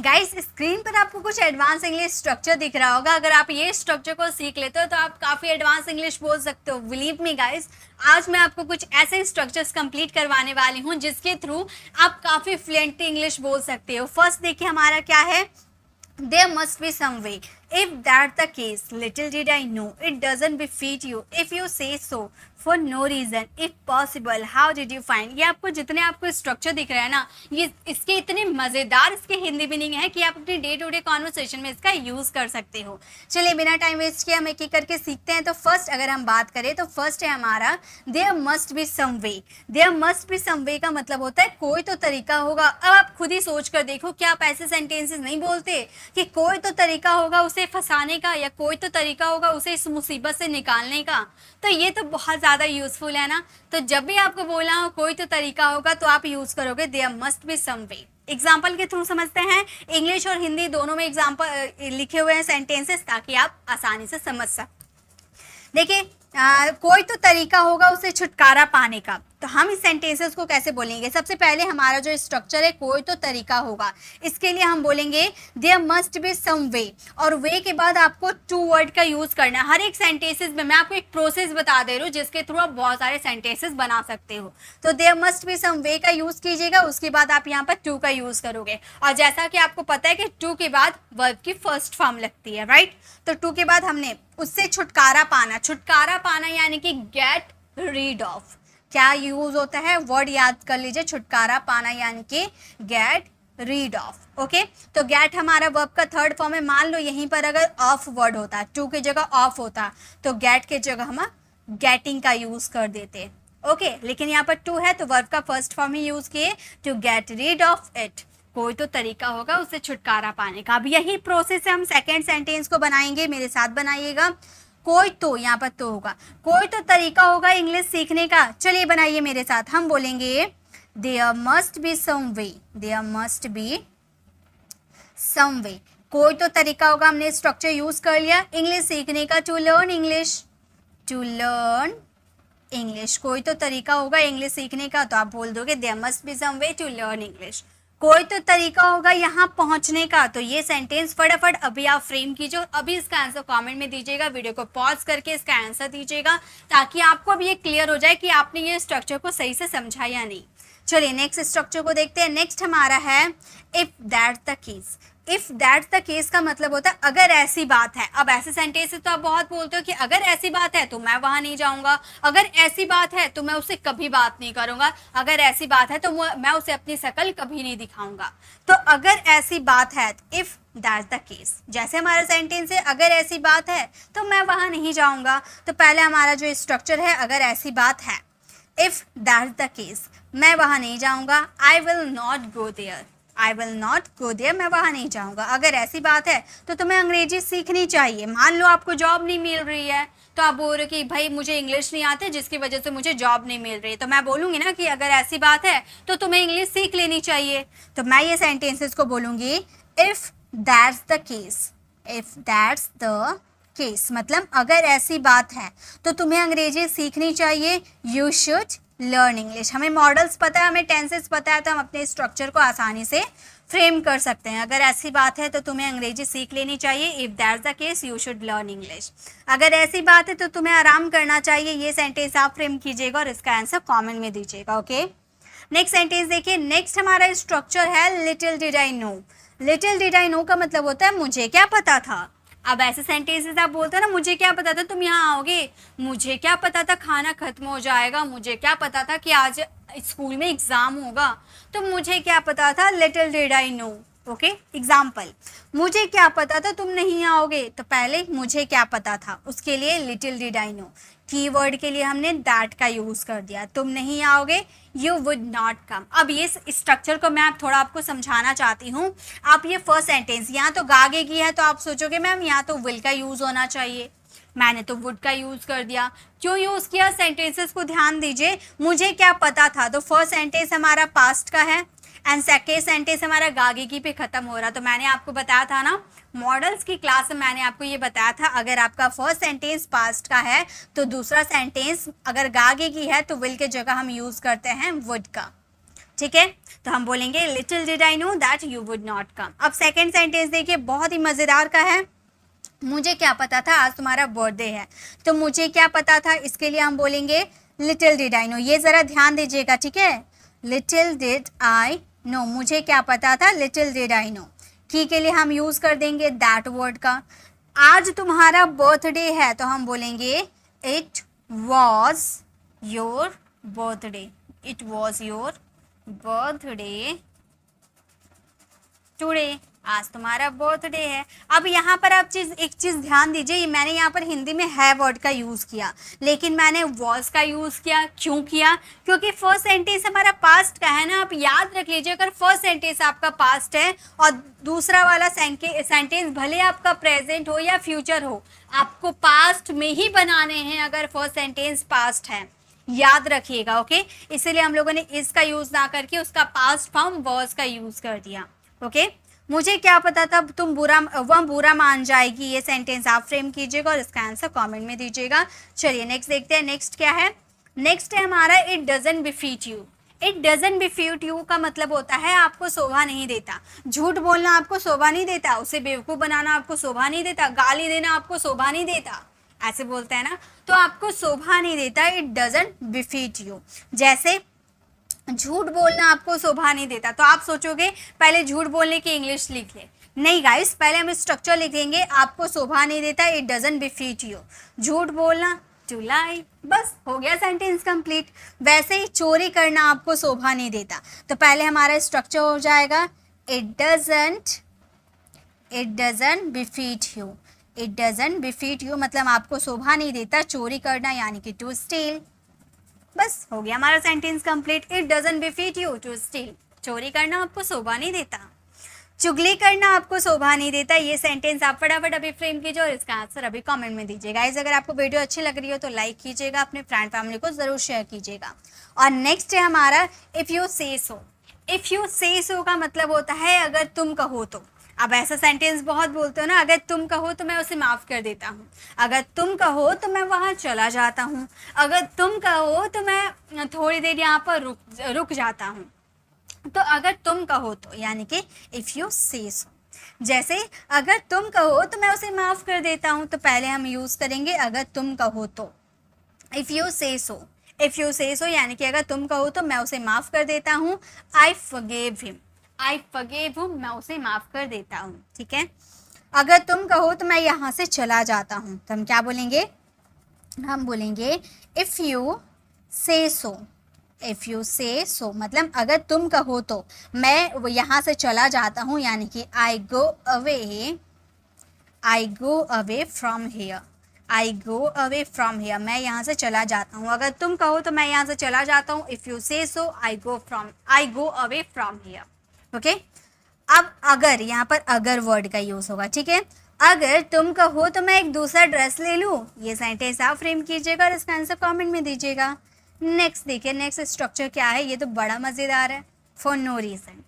Guys screen पर आपको कुछ एडवांस इंग्लिश स्ट्रक्चर दिख रहा होगा। अगर आप ये स्ट्रक्चर को सीख लेते हो तो आप काफ़ी एडवांस इंग्लिश बोल सकते हो। बिलीव मी गाइस, आज मैं आपको कुछ ऐसे स्ट्रक्चर्स कंप्लीट करवाने वाली हूँ जिसके थ्रू आप काफ़ी फ्लुएंटली इंग्लिश बोल सकते हो। फर्स्ट देखिए हमारा क्या है, there must be some way. If that's the case, little did I know it doesn't befit you if you say so for no reason. If possible, how did you find? ये आपको जितने आपको structure दिख रहा है ना, ये इसके इतने मज़ेदार इसके हिंदी मीनिंग है कि आप अपनी डे टू डे कॉन्वर्सेशन में इसका यूज़ कर सकते हो। चलिए बिना टाइम वेस्ट किए हम एक एक करके सीखते हैं। तो फर्स्ट अगर हम बात करें तो फर्स्ट है हमारा there must be some way. there must be some way का मतलब होता है कोई तो तरीका होगा। अब आप खुद ही सोच कर देखो, क्या आप ऐसे सेंटेंसेस नहीं बोलते कि कोई तो तरीका होगा उसे फंसाने का, या कोई तो तरीका होगा उसे इस मुसीबत से निकालने का। तो ये तो बहुत ज़्यादा यूज़फुल है ना। तो जब भी आपको बोला हो कोई तो तरीका होगा तो आप यूज़ करोगे there must be some way. Example के थ्रू समझते हैं, इंग्लिश और हिंदी दोनों में एग्जाम्पल लिखे हुए हैं सेंटेंसेस, ताकि आप आसानी से समझ सकें। देखिए कोई तो तरीका होगा उसे छुटकारा पाने का। तो हम इस सेंटेंसेस को कैसे बोलेंगे? सबसे पहले हमारा जो स्ट्रक्चर है कोई तो तरीका होगा, इसके लिए हम बोलेंगे देयर मस्ट बी सम वे, और वे के बाद आपको टू वर्ड का यूज़ करना है हर एक सेंटेंसेस में। मैं आपको एक प्रोसेस बता दे रही हूँ जिसके थ्रू आप बहुत सारे सेंटेंसेस बना सकते हो। तो देयर मस्ट बी सम वे का यूज़ कीजिएगा, उसके बाद आप यहाँ पर टू का यूज़ करोगे। और जैसा कि आपको पता है कि टू के बाद वर्ब की फर्स्ट फॉर्म लगती है, राइट। तो टू के बाद हमने उससे छुटकारा पाना, छुटकारा पाना यानी कि गेट रीड ऑफ। क्या यूज होता है? वर्ड याद कर लीजिए, छुटकारा पाना यानी कि गेट रीड ऑफ। ओके, तो गेट हमारा वर्ब का थर्ड फॉर्म है। मान लो यहीं पर अगर ऑफ वर्ड होता, टू की जगह ऑफ होता, तो गेट के जगह हम गेटिंग का यूज कर देते। ओके, लेकिन यहाँ पर टू है तो वर्ब का फर्स्ट फॉर्म ही यूज किए, to get rid of it. कोई तो तरीका होगा उससे छुटकारा पाने का। अब यही प्रोसेस से हम सेकेंड सेंटेंस को बनाएंगे, मेरे साथ बनाइएगा। कोई तो, यहाँ पर तो होगा, कोई तो तरीका होगा इंग्लिश सीखने का। चलिए बनाइए मेरे साथ। हम बोलेंगे there must be some way, there must be some way. कोई तो तरीका होगा, हमने स्ट्रक्चर यूज कर लिया इंग्लिश सीखने का, to learn English, to learn English. कोई तो तरीका होगा इंग्लिश सीखने का, तो आप बोल दोगे there must be some way to learn English. कोई तो तरीका होगा यहाँ पहुँचने का, तो ये सेंटेंस फटाफट अभी आप फ्रेम कीजिए, अभी इसका आंसर कमेंट में दीजिएगा। वीडियो को पॉज करके इसका आंसर दीजिएगा, ताकि आपको अब ये क्लियर हो जाए कि आपने ये स्ट्रक्चर को सही से समझा या नहीं। चलिए नेक्स्ट स्ट्रक्चर को देखते हैं। नेक्स्ट हमारा है if that's the case. If that's the case का मतलब होता है अगर ऐसी बात है। अब ऐसे सेंटेंस तो आप बहुत बोलते हो कि अगर ऐसी बात है तो मैं वहां नहीं जाऊंगा, अगर ऐसी बात है तो मैं उससे कभी बात नहीं करूंगा, अगर ऐसी बात है तो मैं उसे अपनी शक्ल कभी नहीं दिखाऊंगा। तो अगर ऐसी बात है, इफ दैट्स द केस, जैसे हमारा सेंटेंस है अगर ऐसी बात है तो मैं वहां नहीं जाऊंगा। तो पहले हमारा जो स्ट्रक्चर है अगर ऐसी बात है, इफ दैट्स द केस, मैं वहां नहीं जाऊंगा, I will not go there, I will not go there, मैं वहाँ नहीं जाऊँगा। अगर ऐसी बात है तो तुम्हें अंग्रेजी सीखनी चाहिए। मान लो आपको जॉब नहीं मिल रही है, तो आप बोल रहे कि भाई मुझे इंग्लिश नहीं आते जिसकी वजह से मुझे जॉब नहीं मिल रही है, तो मैं बोलूँगी ना कि अगर ऐसी बात है तो तुम्हें इंग्लिश सीख लेनी चाहिए। तो मैं ये सेंटेंसेस को बोलूँगी if that's the case, if that's the case मतलब अगर ऐसी बात है तो तुम्हें अंग्रेजी सीखनी चाहिए, यू शुड लर्न इंग्लिश। हमें मॉडल्स पता है, हमें टेंसेस पता है, तो हम अपने स्ट्रक्चर को आसानी से फ्रेम कर सकते हैं। अगर ऐसी बात है तो तुम्हें अंग्रेजी सीख लेनी चाहिए, if that's the case you should learn English. अगर ऐसी बात है तो तुम्हें आराम करना चाहिए। ये सेंटेंस आप फ्रेम कीजिएगा और इसका आंसर कमेंट में दीजिएगा। ओके, नेक्स्ट सेंटेंस देखिए। नेक्स्ट हमारा स्ट्रक्चर है little did I know. Little did I know का मतलब होता है मुझे क्या पता था। अब ऐसे सेंटेंसेस आप बोलते हैं ना, मुझे क्या पता था तुम यहाँ आओगे, मुझे क्या पता था खाना खत्म हो जाएगा, मुझे क्या पता था कि आज स्कूल में एग्ज़ाम होगा, तो मुझे क्या पता था, little did I know. Okay, example, मुझे क्या पता था तुम नहीं आओगे, तो पहले मुझे क्या पता था उसके लिए little did I know. Keyword के लिए हमने दैट का यूज़ कर दिया, तुम नहीं आओगे, यू वुड नॉट कम। अब ये स्ट्रक्चर को मैं थोड़ा आपको समझाना चाहती हूँ। आप ये फर्स्ट सेंटेंस यहाँ तो गागे की है, तो आप सोचोगे मैम यहाँ तो विल का यूज़ होना चाहिए, मैंने तो वुड का यूज़ कर दिया। क्यों यूज़ किया? सेंटेंसेस को ध्यान दीजिए। मुझे क्या पता था, तो फर्स्ट सेंटेंस हमारा पास्ट का है एंड सेकेंड सेंटेंस हमारा गागेगी पे ख़त्म हो रहा। तो मैंने आपको बताया था ना, मॉडल्स की क्लास में मैंने आपको ये बताया था, अगर आपका फर्स्ट सेंटेंस पास्ट का है तो दूसरा सेंटेंस अगर गागेगी है तो विल के जगह हम यूज़ करते हैं वुड का। ठीक है, तो हम बोलेंगे little did I know that you would not come. अब सेकेंड सेंटेंस देखिए, बहुत ही मज़ेदार का है। मुझे क्या पता था आज तुम्हारा बर्थडे है, तो मुझे क्या पता था, इसके लिए हम बोलेंगे लिटिल डिड आई नो। ये ज़रा ध्यान दीजिएगा, ठीक है, लिटिल डिड आई नो, मुझे क्या पता था, लिटिल डिड आई नो। की के लिए हम यूज़ कर देंगे दैट वर्ड का। आज तुम्हारा बर्थडे है, तो हम बोलेंगे it was your birthday, it was your birthday today, आज तुम्हारा बर्थडे है। अब यहाँ पर आप एक चीज़ ध्यान दीजिए, मैंने यहाँ पर हिंदी में है वर्ड का यूज़ किया, लेकिन मैंने वॉज का यूज़ किया। क्यों किया? क्योंकि फर्स्ट सेंटेंस हमारा पास्ट का है ना। आप याद रख लीजिए, अगर फर्स्ट सेंटेंस आपका पास्ट है और दूसरा वाला सेंटेंस भले आपका प्रेजेंट हो या फ्यूचर हो, आपको पास्ट में ही बनाने हैं अगर फर्स्ट सेंटेंस पास्ट है, याद रखिएगा। ओके, इसीलिए हम लोगों ने इसका यूज़ ना करके उसका पास्ट फॉर्म वॉज का यूज़ कर दिया। ओके, मुझे क्या पता था तुम वह बुरा मान जाएगी, ये सेंटेंस आप फ्रेम कीजिएगा और इसका आंसर कमेंट में दीजिएगा। चलिए नेक्स्ट देखते हैं। नेक्स्ट क्या है? नेक्स्ट है हमारा it doesn't befit you. It doesn't befit you का मतलब होता है आपको शोभा नहीं देता। झूठ बोलना आपको शोभा नहीं देता, उसे बेवकूफ़ बनाना आपको शोभा नहीं देता, गाली देना आपको शोभा नहीं देता, ऐसे बोलते हैं ना, तो आपको शोभा नहीं देता। It doesn't befit you. जैसे झूठ बोलना आपको शोभा नहीं देता, तो आप सोचोगे पहले झूठ बोलने की इंग्लिश लिख ले। नहीं गाइस, पहले हम स्ट्रक्चर लिखेंगे, आपको शोभा नहीं देता, इट डजंट बिफीट यू। झूठ बोलना, टू लाई, बस हो गया सेंटेंस कंप्लीट। वैसे ही चोरी करना आपको शोभा नहीं देता, तो पहले हमारा स्ट्रक्चर हो जाएगा it doesn't befit you. It doesn't befit you मतलब आपको शोभा नहीं देता चोरी करना, यानी कि टू स्टील। बस हो गया हमारा sentence complete. It doesn't befit you to steal, चोरी करना आपको शोभा नहीं देता, चुगली करना आपको शोभा नहीं देता। ये सेंटेंस आप फटाफट अभी फ्रेम कीजिए और इसका आंसर अभी कमेंट में दीजिएगा। गाइस, अगर आपको वीडियो अच्छी लग रही हो तो लाइक कीजिएगा, अपने फ्रेंड फैमिली को जरूर शेयर कीजिएगा। और नेक्स्ट है हमारा if you say so. If you say सो का मतलब होता है अगर तुम कहो तो। अब ऐसा सेंटेंस बहुत बोलते हो ना, अगर तुम कहो तो मैं उसे माफ़ कर देता हूँ, अगर तुम कहो तो मैं वहाँ चला जाता हूँ, अगर तुम कहो तो मैं थोड़ी देर यहाँ पर रुक जाता हूँ। तो अगर तुम कहो तो, यानी कि इफ़ यू से सो। जैसे अगर तुम कहो तो मैं उसे माफ़ कर देता हूँ, तो पहले हम यूज़ करेंगे अगर तुम कहो तो, if you say so. If you say सो यानी कि अगर तुम कहो तो मैं उसे माफ़ कर देता हूँ। I forgive him, I forgive him, मैं उसे माफ़ कर देता हूँ। ठीक है, अगर तुम कहो तो मैं यहाँ से चला जाता हूँ, तो हम क्या बोलेंगे? हम बोलेंगे if you say so. If you say सो मतलब अगर तुम कहो तो मैं यहाँ से चला जाता हूँ, यानी कि I go away from here. I go away from here, मैं यहाँ से चला जाता हूँ। अगर तुम कहो तो मैं यहाँ से चला जाता हूँ। If you say so I go away from here. Okay, अब अगर, यहाँ पर अगर वर्ड का यूज़ होगा। ठीक है, अगर तुम कहो तो मैं एक दूसरा ड्रेस ले लूँ, ये सेंटेंस आप फ्रेम कीजिएगा और इसका आंसर कमेंट में दीजिएगा। नेक्स्ट देखिए, नेक्स्ट स्ट्रक्चर क्या है, ये तो बड़ा मज़ेदार है। For no reason.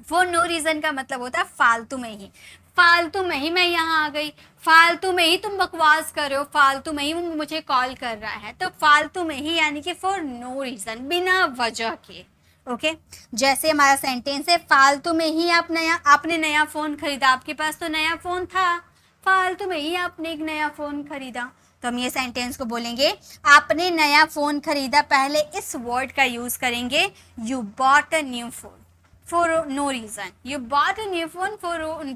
For no reason का मतलब होता है फालतू में ही। फालतू में ही मैं यहाँ आ गई, फालतू में ही तुम बकवास कर रहे हो, फालतू में ही वो मुझे कॉल कर रहा है, तो फालतू में ही यानी कि फॉर नो रीज़न, बिना वजह के। ओके, जैसे हमारा सेंटेंस है फालतू में ही आपने नया फ़ोन खरीदा। आपके पास तो नया फ़ोन था, फालतू में ही आपने एक नया फ़ोन खरीदा, तो हम ये सेंटेंस को बोलेंगे आपने नया फ़ोन खरीदा। पहले इस वर्ड का यूज़ करेंगे you bought a new phone for no reason. You bought a new phone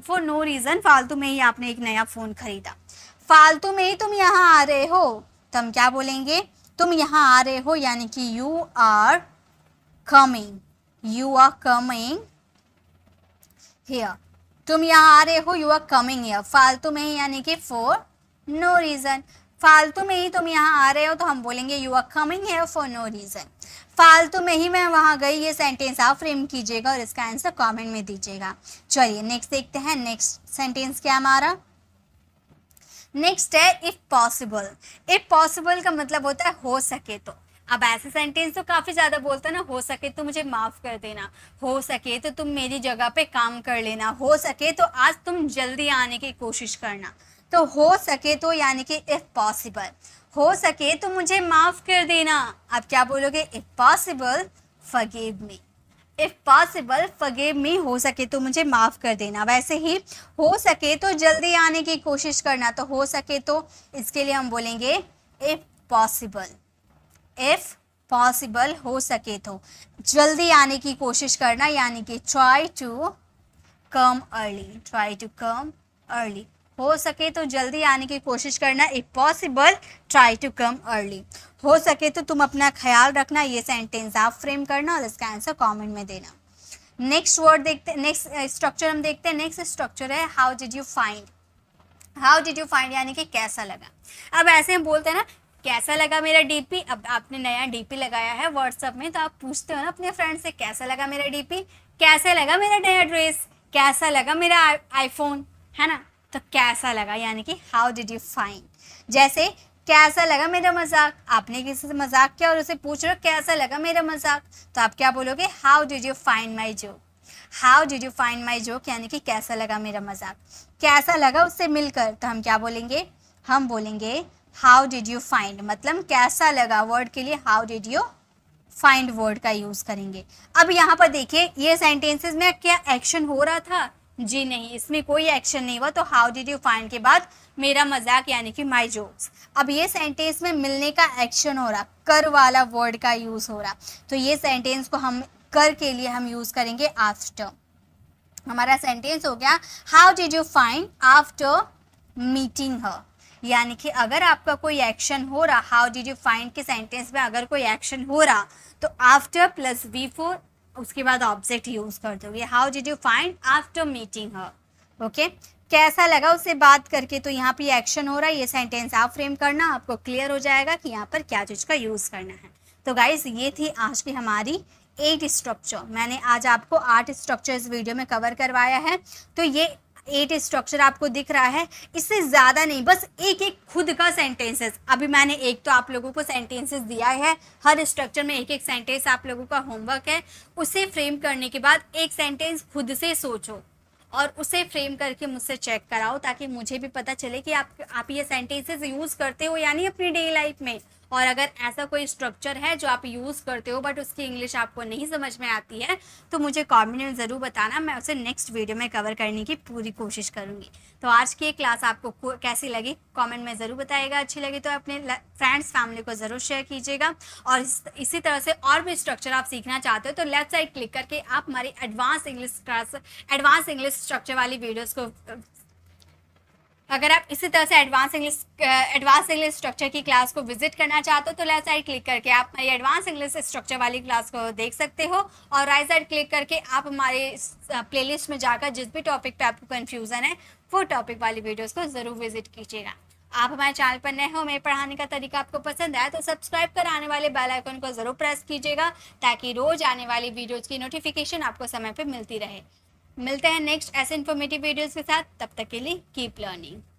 for no reason, फालतू में ही आपने एक नया फ़ोन खरीदा। फालतू में ही तुम यहाँ आ रहे हो, तो हम क्या बोलेंगे? तुम यहाँ आ रहे हो यानी कि यू आर कमिंग हियर। तुम यहाँ आ रहे हो, यू आर कमिंग हियर। फालतू में ही यानी कि फॉर नो रीज़न। फालतू में ही तुम यहाँ आ रहे हो, तो हम बोलेंगे you are coming here for no reason. फालतू में ही मैं वहाँ गई, ये सेंटेंस आप फ्रेम कीजिएगा और इसका आंसर कमेंट में दीजिएगा। चलिए नेक्स्ट देखते हैं। नेक्स्ट सेंटेंस क्या हमारा? नेक्स्ट है इफ़ पॉसिबल। इफ़ पॉसिबल का मतलब होता है हो सके तो। अब ऐसे सेंटेंस तो काफ़ी ज़्यादा बोलते हैं ना, हो सके तो मुझे माफ़ कर देना, हो सके तो तुम मेरी जगह पे काम कर लेना, हो सके तो आज तुम जल्दी आने की कोशिश करना। तो हो सके तो यानी कि इफ़ पॉसिबल, हो सके तो मुझे माफ़ कर देना। आप क्या बोलोगे? If possible forgive me. If possible forgive me, हो सके तो मुझे माफ कर देना। वैसे ही हो सके तो जल्दी आने की कोशिश करना, तो हो सके तो इसके लिए हम बोलेंगे इफ पॉसिबल। इफ पॉसिबल, हो सके तो जल्दी आने की कोशिश करना, यानी कि try to come early, try to come early. हो सके तो जल्दी आने की कोशिश करना, if possible try to come early. हो सके तो तुम अपना ख्याल रखना, ये सेंटेंस आप फ्रेम करना और इसका आंसर कमेंट में देना। नेक्स्ट वर्ड देखते, नेक्स्ट स्ट्रक्चर हम देखते हैं। नेक्स्ट स्ट्रक्चर है how did you find. How did you find यानी कि कैसा लगा। अब ऐसे हम बोलते हैं ना, कैसा लगा मेरा डीपी। अब आपने नया डीपी लगाया है व्हाट्सएप में, तो आप पूछते हो ना अपने फ्रेंड से, कैसा लगा मेरा डीपी, कैसा लगा मेरा नया ड्रेस, कैसा लगा मेरा आईफोन, है ना। तो कैसा लगा यानी कि हाउ डिड यू फाइंड। जैसे कैसा लगा मेरा मजाक, आपने किसी से मजाक किया और उसे पूछ रहे हो कैसा लगा मेरा मजाक, तो आप क्या बोलोगे, how did you find my joke. How did you find my joke यानी कि कैसा लगा मेरा मजाक। कैसा लगा उससे मिलकर, तो हम क्या बोलेंगे, हम बोलेंगे हाउ डिड यू फाइंड, मतलब कैसा लगा वर्ड के लिए how did you find word का यूज करेंगे। अब यहाँ पर देखिए ये सेंटेंसेस में क्या एक्शन हो रहा था, जी नहीं, इसमें कोई एक्शन नहीं हुआ। तो हाउ डिड यू फाइंड के बाद मेरा मजाक यानी कि माई जोक्स। अब ये सेंटेंस में मिलने का एक्शन हो रहा, कर वाला वर्ड का यूज हो रहा, तो ये सेंटेंस को हम कर के लिए हम यूज करेंगे आफ्टर। हमारा सेंटेंस हो गया how did you find after meeting her, यानी कि अगर आपका कोई एक्शन हो रहा, हाउ डिड यू फाइंड के सेंटेंस में अगर कोई एक्शन हो रहा तो आफ्टर प्लस V4 उसके बाद ऑब्जेक्ट यूज कर दोगे, how did you find after meeting her. Okay, कैसा लगा उससे बात करके, तो यहाँ पे एक्शन हो रहा है, ये सेंटेंस आप फ्रेम करना, आपको क्लियर हो जाएगा कि यहाँ पर क्या चीज का यूज करना है। तो गाइज ये थी आज की हमारी 8 स्ट्रक्चर। मैंने आज आपको 8 स्ट्रक्चर इस वीडियो में कवर करवाया है। तो ये 8 स्ट्रक्चर आपको दिख रहा है, इससे ज़्यादा नहीं, बस एक एक खुद का सेंटेंसेस। अभी मैंने एक तो आप लोगों को सेंटेंसेस दिया है, हर स्ट्रक्चर में एक एक सेंटेंस आप लोगों का होमवर्क है। उसे फ्रेम करने के बाद एक सेंटेंस खुद से सोचो और उसे फ्रेम करके मुझसे चेक कराओ, ताकि मुझे भी पता चले कि आप ये सेंटेंसेस यूज़ करते हो यानी अपनी डेली लाइफ में। और अगर ऐसा कोई स्ट्रक्चर है जो आप यूज़ करते हो बट उसकी इंग्लिश आपको नहीं समझ में आती है, तो मुझे कमेंट में ज़रूर बताना, मैं उसे नेक्स्ट वीडियो में कवर करने की पूरी कोशिश करूँगी। तो आज की क्लास आपको कैसी लगी कमेंट में ज़रूर बताइएगा। अच्छी लगी तो अपने फ्रेंड्स फैमिली को ज़रूर शेयर कीजिएगा। और इसी तरह से और भी स्ट्रक्चर आप सीखना चाहते हो तो लेफ्ट साइड क्लिक करके आप हमारी एडवांस इंग्लिश स्ट्रक्चर वाली वीडियोज़ को, अगर आप इसी तरह से एडवांस इंग्लिश स्ट्रक्चर की क्लास को विजिट करना चाहते हो तो लेफ्ट साइड क्लिक करके आप हमारी एडवांस इंग्लिश स्ट्रक्चर वाली क्लास को देख सकते हो। और राइट साइड क्लिक करके आप हमारे प्लेलिस्ट में जाकर जिस भी टॉपिक पे आपको कंफ्यूजन है वो टॉपिक वाली वीडियोस को ज़रूर विजिट कीजिएगा। आप हमारे चैनल पर नए हो, मेरे पढ़ाने का तरीका आपको पसंद आया तो सब्सक्राइब कर आने वाले बेल आइकन को ज़रूर प्रेस कीजिएगा, ताकि रोज़ आने वाली वीडियोज़ की नोटिफिकेशन आपको समय पर मिलती रहे। मिलते हैं नेक्स्ट ऐसे इन्फॉर्मेटिव वीडियोज़ के साथ, तब तक के लिए कीप लर्निंग।